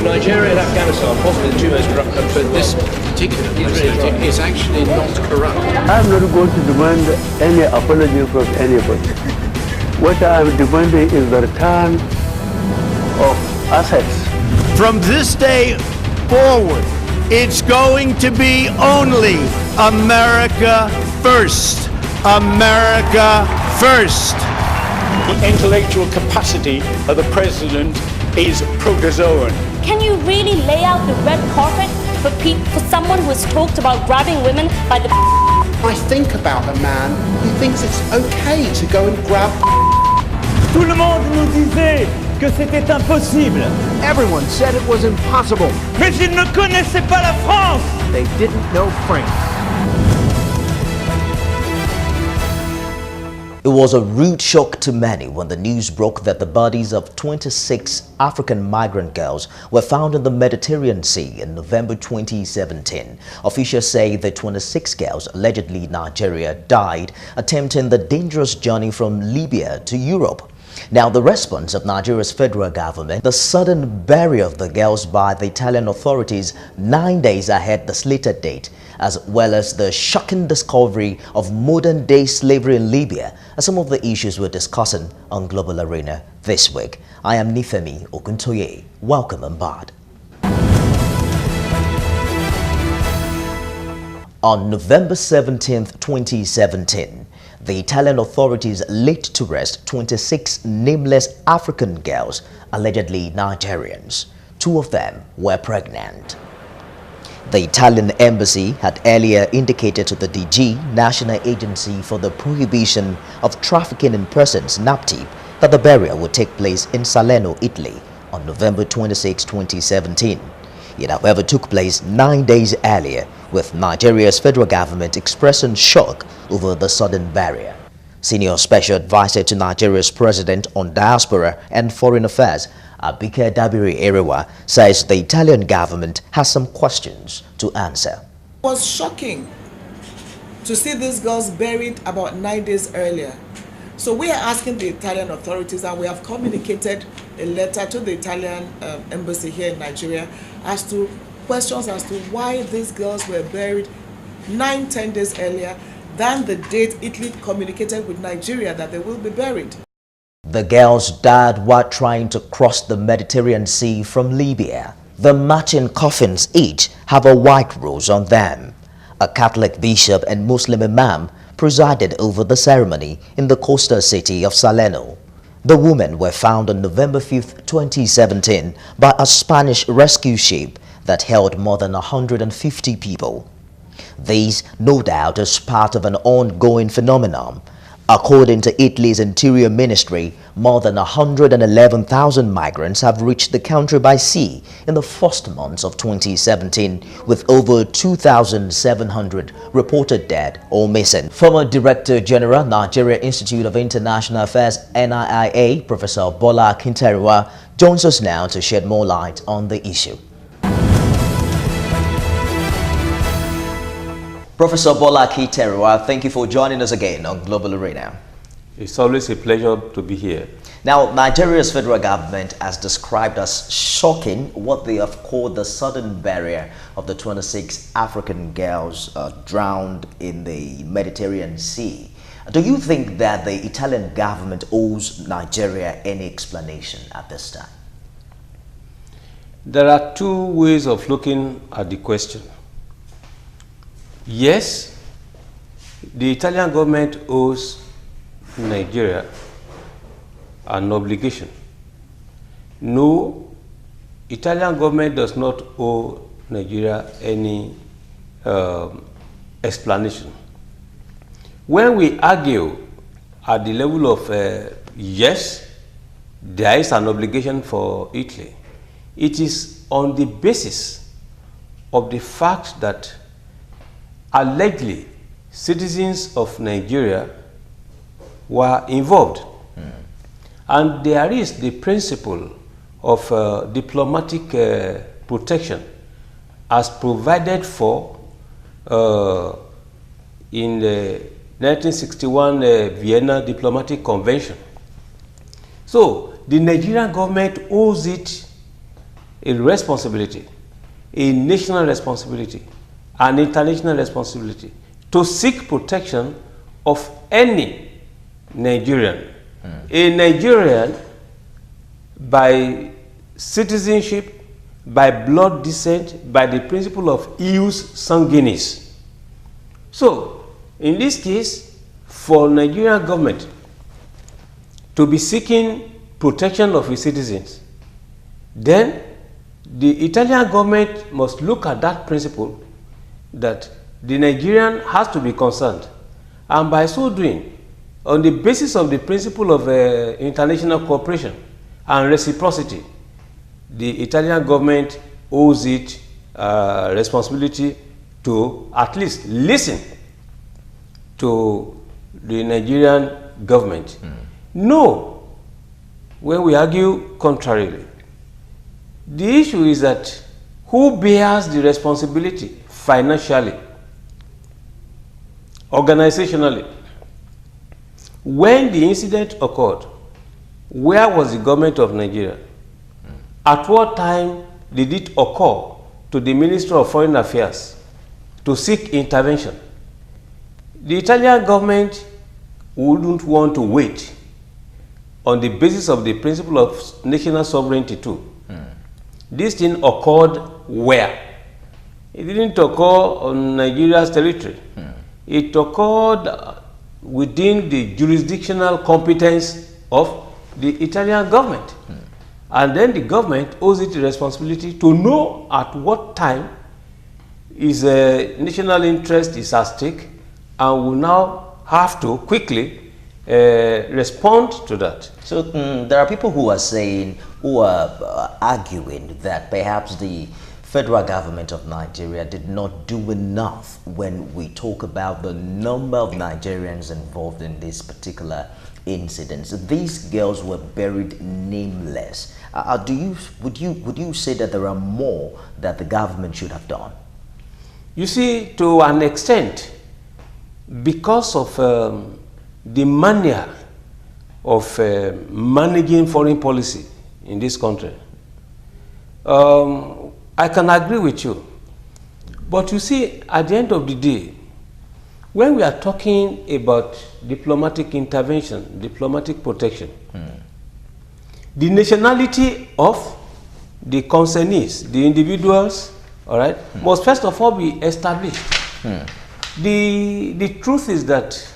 So Nigeria and Afghanistan, possibly the two most corrupt countries. But this particular president is actually not corrupt. I'm not going to demand any apology from anybody. What I'm demanding is the return of assets. From this day forward, it's going to be only America first. America first. The intellectual capacity of the president is protozoan. Can you really lay out the red carpet for someone who has talked about grabbing women by the I think about a man who thinks it's okay to go and grab. Tout le monde nous disait que c'était impossible. Everyone said it was impossible. Mais ils ne connaissaient pas la France. They didn't know France. It was a rude shock to many when the news broke that the bodies of 26 African migrant girls were found in the Mediterranean Sea in November 2017. Officials say the 26 girls, allegedly Nigeria, died attempting the dangerous journey from Libya to Europe. Now, the response of Nigeria's federal government, the sudden burial of the girls by the Italian authorities 9 days ahead the slated date, as well as the shocking discovery of modern-day slavery in Libya, are some of the issues we're discussing on Global Arena this week. I am Nifemi Oguntoye. Welcome on board. On November 17, 2017, the Italian authorities laid to rest 26 nameless African girls, allegedly Nigerians. 2 of them were pregnant. The Italian embassy had earlier indicated to the DG, National Agency for the Prohibition of Trafficking in Persons, NAPTIP, that the burial would take place in Salerno, Italy on November 26, 2017. It, however, took place 9 days earlier, with Nigeria's federal government expressing shock over the sudden burial. Senior Special Advisor to Nigeria's President on Diaspora and Foreign Affairs, Abike Dabiri-Erewa, says the Italian government has some questions to answer. It was shocking to see these girls buried about 9 days earlier. So we are asking the Italian authorities, and we have communicated a letter to the Italian embassy here in Nigeria as to questions as to why these girls were buried 9-10 days earlier than the date Italy communicated with Nigeria that they will be buried. The girls died while trying to cross the Mediterranean Sea from Libya. The matching coffins each have a white rose on them. A Catholic bishop and Muslim imam presided over the ceremony in the coastal city of Salerno. The women were found on November 5, 2017 by a Spanish rescue ship that held more than 150 people. These, no doubt, is part of an ongoing phenomenon. According to Italy's Interior Ministry, more than 111,000 migrants have reached the country by sea in the first months of 2017, with over 2,700 reported dead or missing. Former Director General, Nigeria Institute of International Affairs, NIAA, Professor Bola Akinterinwa, joins us now to shed more light on the issue. Professor Bola Akinterinwa, thank you for joining us again on Global Arena. It's always a pleasure to be here. Now, Nigeria's federal government has described as shocking what they have called the sudden burial of the 26 African girls drowned in the Mediterranean Sea. Do you think that the Italian government owes Nigeria any explanation at this time? There are two ways of looking at the question. Yes, the Italian government owes Nigeria an obligation. No, Italian government does not owe Nigeria any explanation. When we argue at the level of yes, there is an obligation for Italy, it is on the basis of the fact that allegedly citizens of Nigeria were involved. And there is the principle of diplomatic protection as provided for in the 1961 Vienna Diplomatic Convention. So the Nigerian government owes it a responsibility, a national responsibility, an international responsibility to seek protection of any Nigerian. A Nigerian by citizenship, by blood descent, by the principle of ius sanguinis. So, in this case, for Nigerian government to be seeking protection of its citizens, then the Italian government must look at that principle that the Nigerian has to be concerned, and by so doing, on the basis of the principle of international cooperation and reciprocity, the Italian government owes it responsibility to at least listen to the Nigerian government. No, when we argue contrarily, the issue is that who bears the responsibility financially, organizationally? When the incident occurred, where was the government of Nigeria? At what time did it occur to the Minister of Foreign Affairs to seek intervention? The Italian government wouldn't want to wait on the basis of the principle of national sovereignty too. This thing occurred where? It didn't occur on Nigeria's territory. It occurred within the jurisdictional competence of the Italian government. And then the government owes it the responsibility to know at what time is national interest is at stake, and will now have to quickly respond to that. So there are people who are saying, who are arguing that perhaps the federal government of Nigeria did not do enough when we talk about the number of Nigerians involved in this particular incidents. These girls were buried nameless. Would you say that there are more that the government should have done? You see, to an extent, because of the mania of managing foreign policy in this country, I can agree with you. But you see, at the end of the day, when we are talking about diplomatic intervention, diplomatic protection, the nationality of the concernees, the individuals, all right, must first of all be established. The truth is that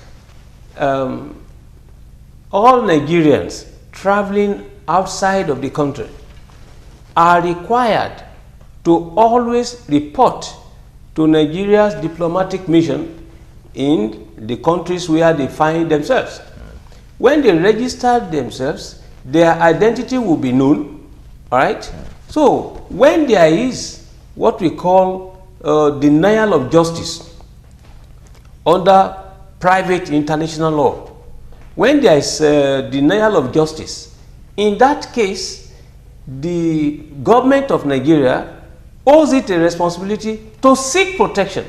all Nigerians traveling outside of the country are required to always report to Nigeria's diplomatic mission in the countries where they find themselves. When they register themselves, their identity will be known, all right? So when there is what we call denial of justice under private international law, when there is denial of justice, in that case, the government of Nigeria owes it a responsibility to seek protection.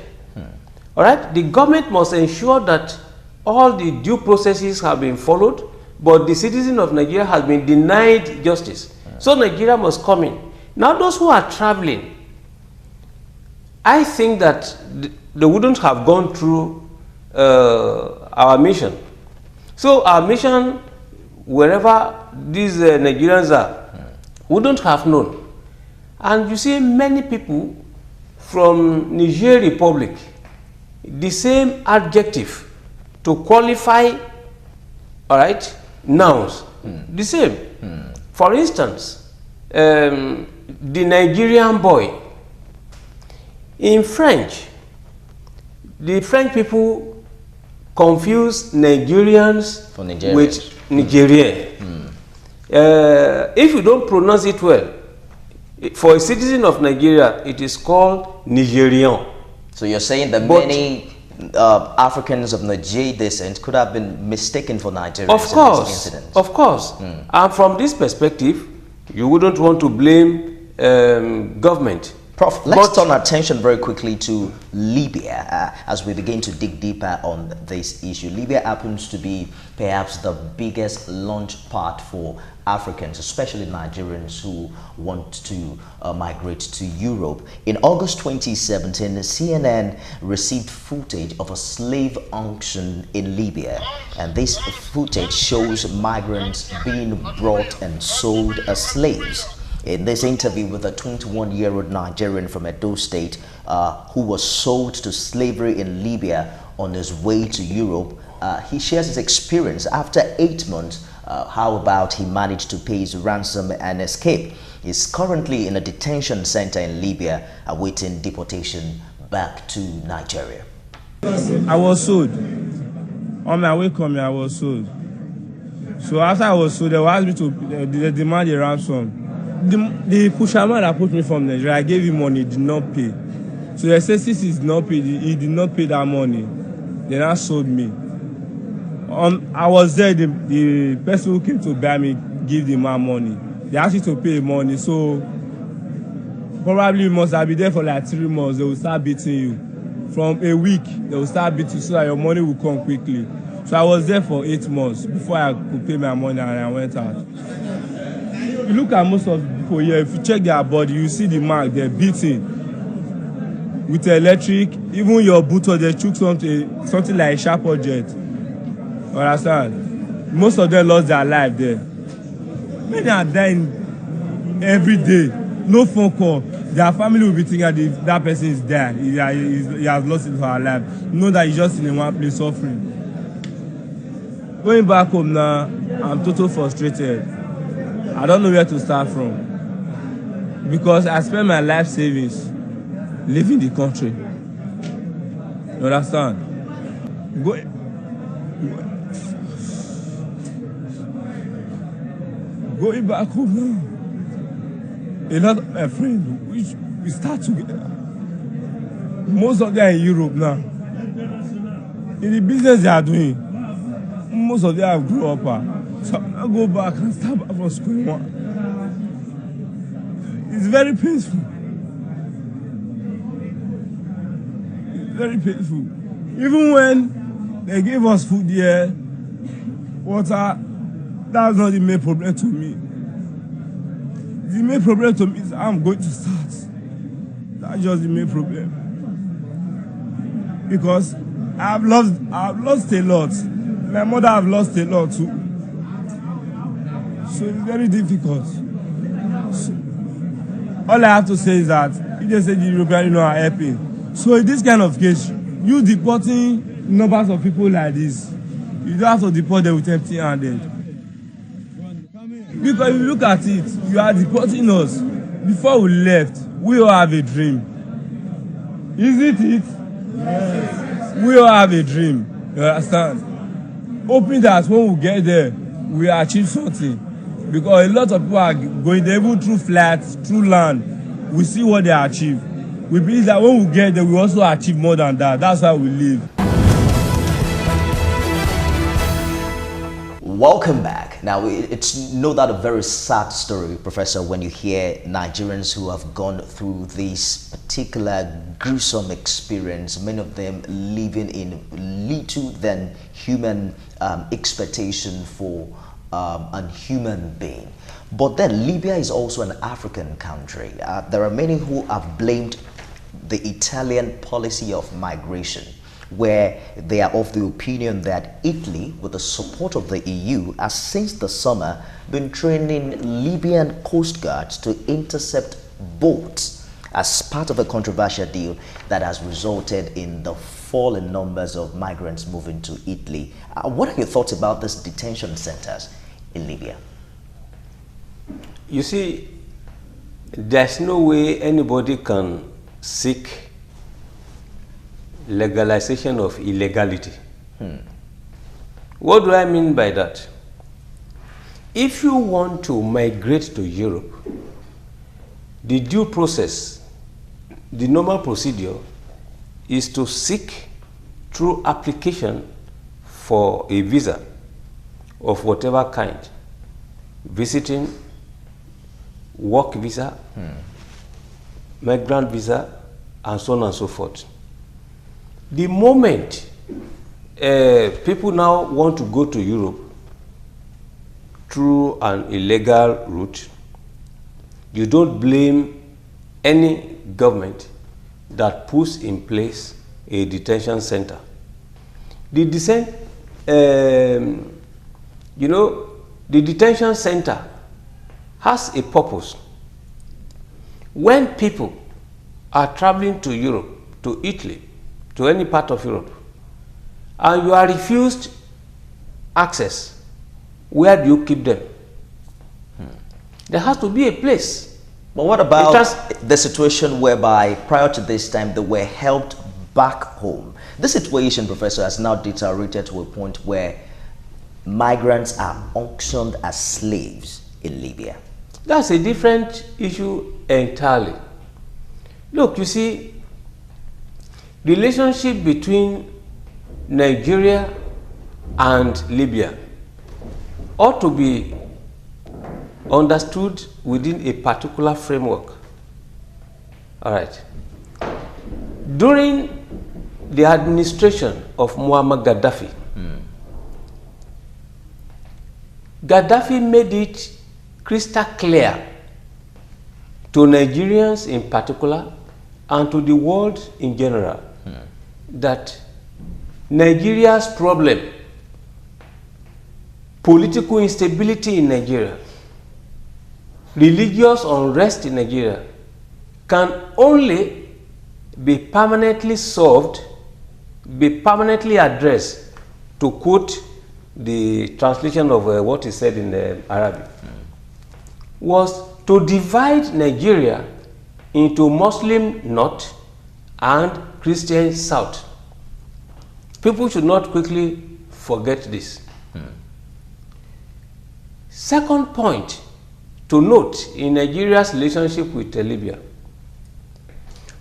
All right? The government must ensure that all the due processes have been followed, but the citizen of Nigeria has been denied justice. So Nigeria must come in. Now those who are traveling, I think that they wouldn't have gone through our mission. So our mission, wherever these Nigerians are, wouldn't have known. And you see many people from Niger Republic, the same adjective to qualify, all right, nouns, the same. For instance, the Nigerian boy. In French, the French people confuse Nigerians with Nigerian. If you don't pronounce it well, for a citizen of Nigeria, it is called Nigerian. So you're saying that many Africans of Niger descent could have been mistaken for Nigerians of course, in this incident? Of course. And from this perspective, you wouldn't want to blame government Prof, let's turn our attention very quickly to Libya as we begin to dig deeper on this issue. Libya happens to be perhaps the biggest launch pad for Africans, especially Nigerians who want to migrate to Europe. In August 2017, CNN received footage of a slave auction in Libya, and this footage shows migrants being brought and sold as slaves. In this interview with a 21-year-old Nigerian from Edo State who was sold to slavery in Libya on his way to Europe, he shares his experience. After 8 months, how about he managed to pay his ransom and escape? He's currently in a detention center in Libya awaiting deportation back to Nigeria. I was sold. On my way coming, I was sold. So after I was sold, they asked me to demand a ransom. The pusherman that put me from Nigeria, I gave him money, he did not pay. So they said since he did not pay, he did not pay that money. They now sold me. I was there, the person who came to buy me gave the man money. They asked you to pay money, so probably must have been there for like 3 months. They will start beating you. From a week, they will start beating you so that your money will come quickly. So I was there for 8 months before I could pay my money and I went out. You look at most of the people here, if you check their body, you see the mark, they're beating. With electric, even your boot, they took something like a sharp object. Understand? Most of them lost their life there. Many are dying every day. No phone call. Their family will be thinking that person is dead. He has lost it for our life. You know that he's just in one place suffering. Going back home now, I'm totally frustrated. I don't know where to start from. Because I spent my life savings leaving the country. You understand? Going back home now, a lot of my friends, we start together. Most of them are in Europe now. In the business they are doing, most of them have grown up. So I go back and start back from square one. It's very painful. It's very painful. Even when they gave us food here, water, that's not the main problem to me. The main problem to me is how I'm going to start. That's just the main problem. Because I've lost a lot. My mother have lost a lot too. So it's very difficult. So, all I have to say is that if they say the European Union are helping. So in this kind of case, you deporting numbers of people like this, you don't have to deport them with empty-handed. Because if you look at it, you are deporting us. Before we left, we all have a dream. Isn't it? Yes. We all have a dream. You understand? Hoping that when we get there, we achieve something. Because a lot of people are going there, even through flats, through land. We see what they achieve. We believe that when we get there, we also achieve more than that. That's why we live. Welcome back. Now, it's no doubt a very sad story, Professor, when you hear Nigerians who have gone through this particular gruesome experience, many of them living in little than human expectation for a human being. But then Libya is also an African country. There are many who have blamed the Italian policy of migration, where they are of the opinion that Italy, with the support of the EU, has since the summer been training Libyan coast guards to intercept boats as part of a controversial deal that has resulted in the fall in numbers of migrants moving to Italy. What are your thoughts about these detention centers in Libya? You see, there's no way anybody can seek legalization of illegality. What do I mean by that? If you want to migrate to Europe, the due process, the normal procedure is to seek through application for a visa of whatever kind, visiting, work visa, migrant visa, and so on and so forth. The moment people now want to go to Europe through an illegal route, you don't blame any government that puts in place a detention center. The detention center has a purpose. When people are traveling to Europe, to Italy, to any part of Europe, and you are refused access, where do you keep them? There has to be a place. But what about the situation whereby prior to this time they were helped back home? This situation, Professor, has now deteriorated to a point where migrants are auctioned as slaves in Libya. That's a different issue entirely. Look, you see, the relationship between Nigeria and Libya ought to be understood within a particular framework. All right. During the administration of Muammar Gaddafi, Gaddafi made it crystal clear to Nigerians in particular and to the world in general that Nigeria's problem, political instability in Nigeria, religious unrest in Nigeria, can only be permanently solved, be permanently addressed, to quote the translation of what is said in Arabic, was to divide Nigeria into Muslim North and Christian South. People should not quickly forget this. Second point to note in Nigeria's relationship with Libya,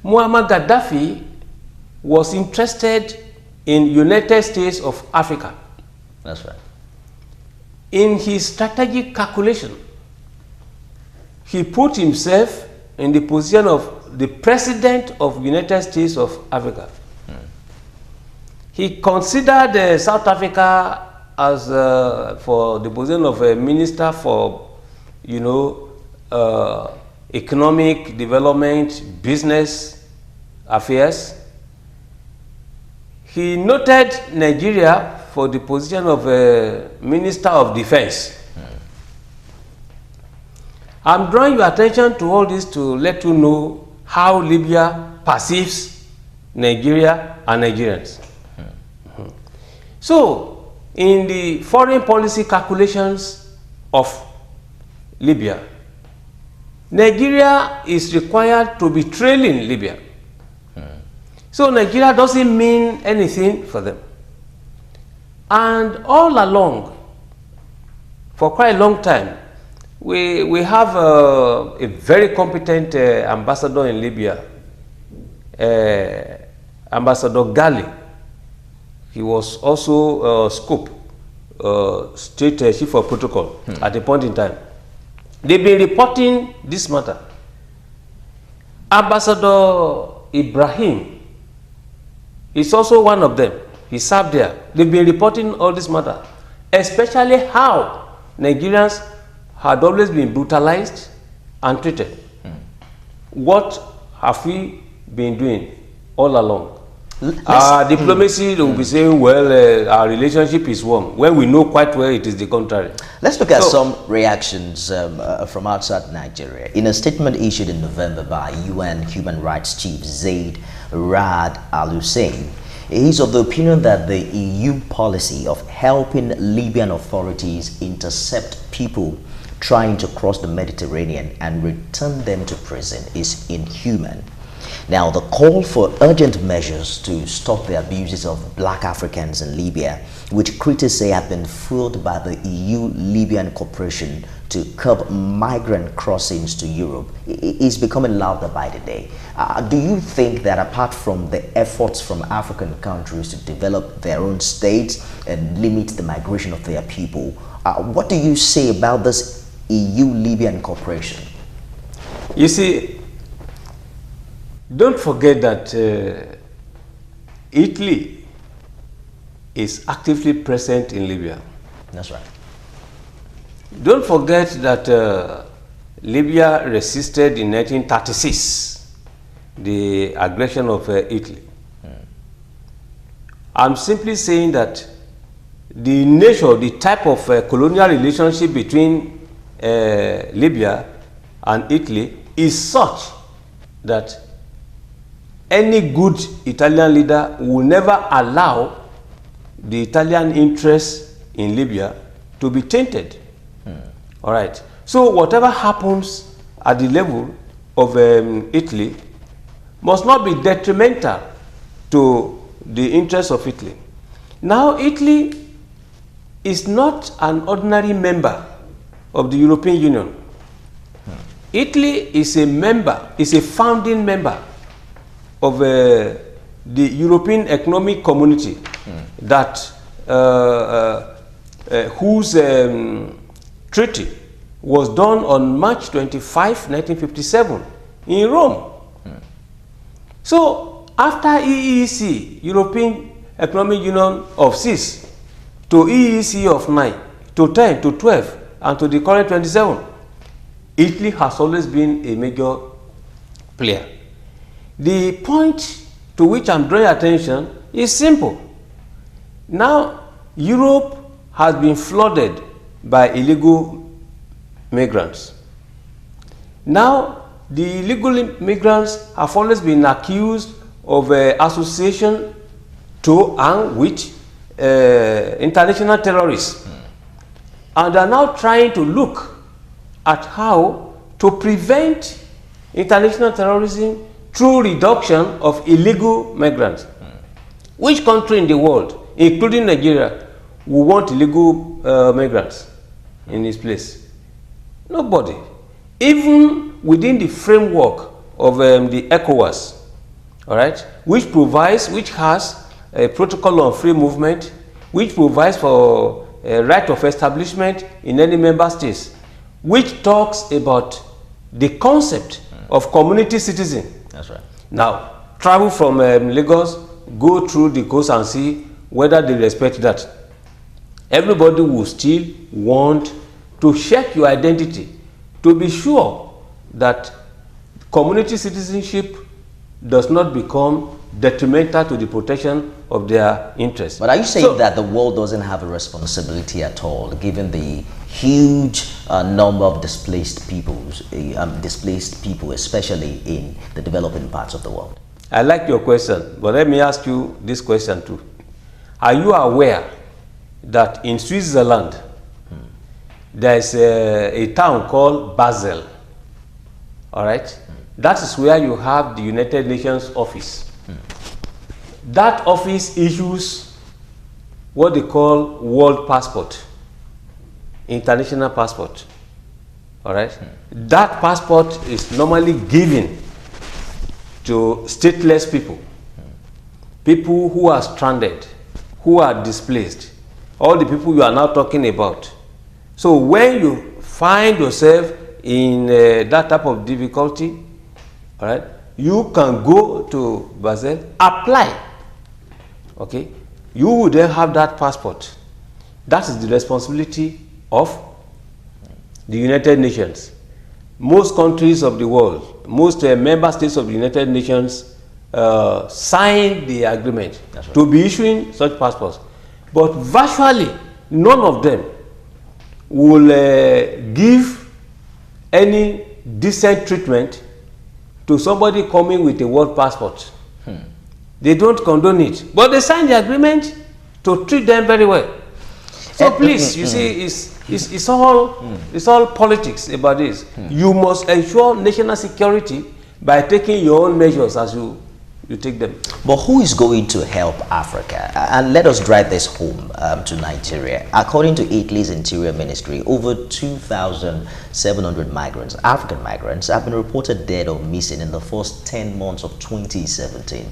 Muammar Gaddafi was interested in United States of Africa. That's right. In his strategic calculation, he put himself in the position of the President of United States of Africa. He considered South Africa as for the position of a minister for, economic development, business affairs. He noted Nigeria for the position of a Minister of Defense. I'm drawing your attention to all this to let you know how Libya perceives Nigeria and Nigerians. So, in the foreign policy calculations of Libya, Nigeria is required to be trailing Libya. So Nigeria doesn't mean anything for them. And all along, for quite a long time, we have a very competent ambassador in Libya, Ambassador Gali. He was also Scoop, State Chief of Protocol at a point in time. They've been reporting this matter. Ambassador Ibrahim is also one of them. He served there. They've been reporting all this matter, especially how Nigerians had always been brutalized and treated. What have we been doing all along? Diplomacy, they will be saying, well, our relationship is warm, when we know quite well it is the contrary. Let's look at some reactions from outside Nigeria. In a statement issued in November by UN Human Rights Chief Zaid Ra'ad Al Hussein, he's of the opinion that the EU policy of helping Libyan authorities intercept people trying to cross the Mediterranean and return them to prison is inhuman. Now, the call for urgent measures to stop the abuses of black Africans in Libya, which critics say have been fueled by the EU-Libyan cooperation to curb migrant crossings to Europe, is becoming louder by the day. Do you think that apart from the efforts from African countries to develop their own states and limit the migration of their people, what do you say about this EU-Libyan cooperation? You see, don't forget that Italy is actively present in Libya. That's right. Don't forget that Libya resisted in 1936 the aggression of Italy. I'm simply saying that the nature, the type of colonial relationship between Libya and Italy is such that any good Italian leader will never allow the Italian interests in Libya to be tainted. All right. So whatever happens at the level of Italy must not be detrimental to the interests of Italy. Now, Italy is not an ordinary member of the European Union. Italy is a member, is a founding member of the European Economic Community that whose treaty was done on March 25, 1957 in Rome. So after EEC, European Economic Union of 6, to EEC of 9, to 10, to 12, and to the current 27, Italy has always been a major player. The point to which I'm drawing attention is simple. Now, Europe has been flooded by illegal migrants. Now, the illegal migrants have always been accused of association to and with international terrorists. And they are now trying to look at how to prevent international terrorism through reduction of illegal migrants. Which country in the world, including Nigeria, will want illegal migrants in this place? Nobody. Even within the framework of the ECOWAS, all right, which has a protocol on free movement, which provides for a right of establishment in any member states, which talks about the concept of community citizen. That's right. Now, travel from Lagos, go through the coast and see whether they respect that. Everybody will still want to check your identity to be sure that community citizenship does not become detrimental to the protection of their interests. But are you saying that the world doesn't have a responsibility at all, given the huge number of displaced people, especially in the developing parts of the world? I like your question, but let me ask you this question too. Are you aware that in Switzerland, there is a town called Basel? All right? That is where you have the United Nations office. That office issues what they call world passport, international passport. All right? That passport is normally given to stateless people, people who are stranded, who are displaced, all the people you are now talking about. So when you find yourself in that type of difficulty, all right, you can go to Basel, apply. Okay, you will then have that passport. That is the responsibility of the United Nations. Most countries of the world, most member states of the United Nations signed the agreement to be issuing such passports. But virtually none of them will give any decent treatment to somebody coming with a world passport. They don't condone it, but they signed the agreement to treat them very well. So please, you see, it's all politics about this. You must ensure national security by taking your own measures as you take them. But who is going to help Africa? And let us drive this home to Nigeria. According to Italy's Interior Ministry, over 2,700 migrants, African migrants, have been reported dead or missing in the first 10 months of 2017.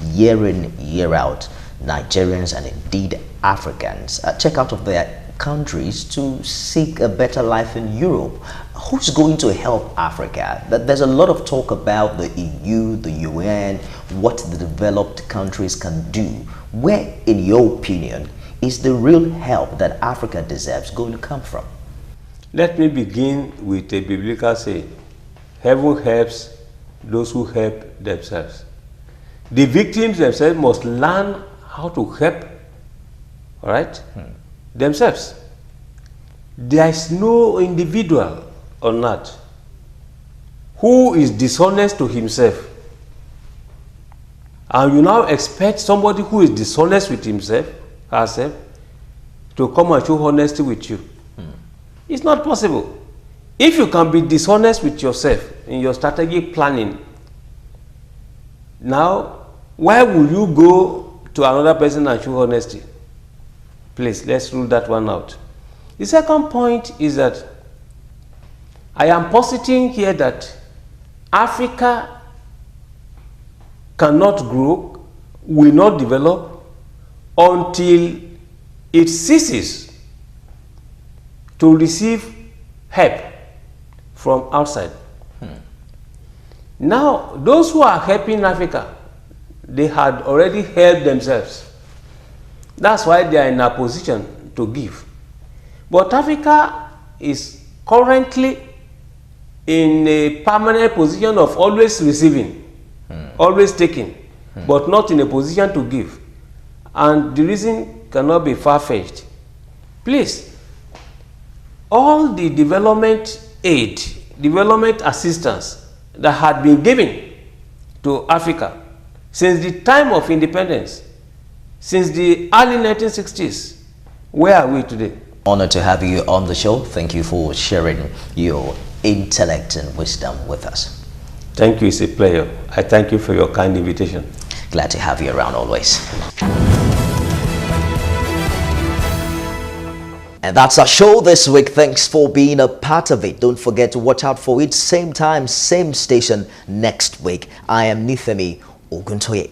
Year in, year out, Nigerians and indeed Africans check out of their countries to seek a better life in Europe. Who's going to help Africa? There's a lot of talk about the EU, the UN, what the developed countries can do. Where, in your opinion, is the real help that Africa deserves going to come from? Let me begin with a biblical saying: heaven helps those who help themselves. The victims themselves must learn how to help, all right, themselves. There is no individual on earth who is dishonest to himself. And you now expect somebody who is dishonest with himself, herself, to come and show honesty with you. It's not possible. If you can be dishonest with yourself in your strategic planning, now, why will you go to another person and show honesty? Please, let's rule that one out. The second point is that I am positing here that Africa cannot grow, will not develop until it ceases to receive help from outside. Now, those who are helping Africa, they had already helped themselves. That's why they are in a position to give. But Africa is currently in a permanent position of always receiving, always taking, but not in a position to give. And the reason cannot be far-fetched. Please, all the development aid, development assistance that had been given to Africa since the time of independence, since the early 1960s, where are we today? Honored to have you on the show. Thank you for sharing your intellect and wisdom with us. Thank you, it's a pleasure. I thank you for your kind invitation. Glad to have you around always. And that's our show this week. Thanks for being a part of it. Don't forget to watch out for it, same time, same station next week. I am Nifemi Oguntoye.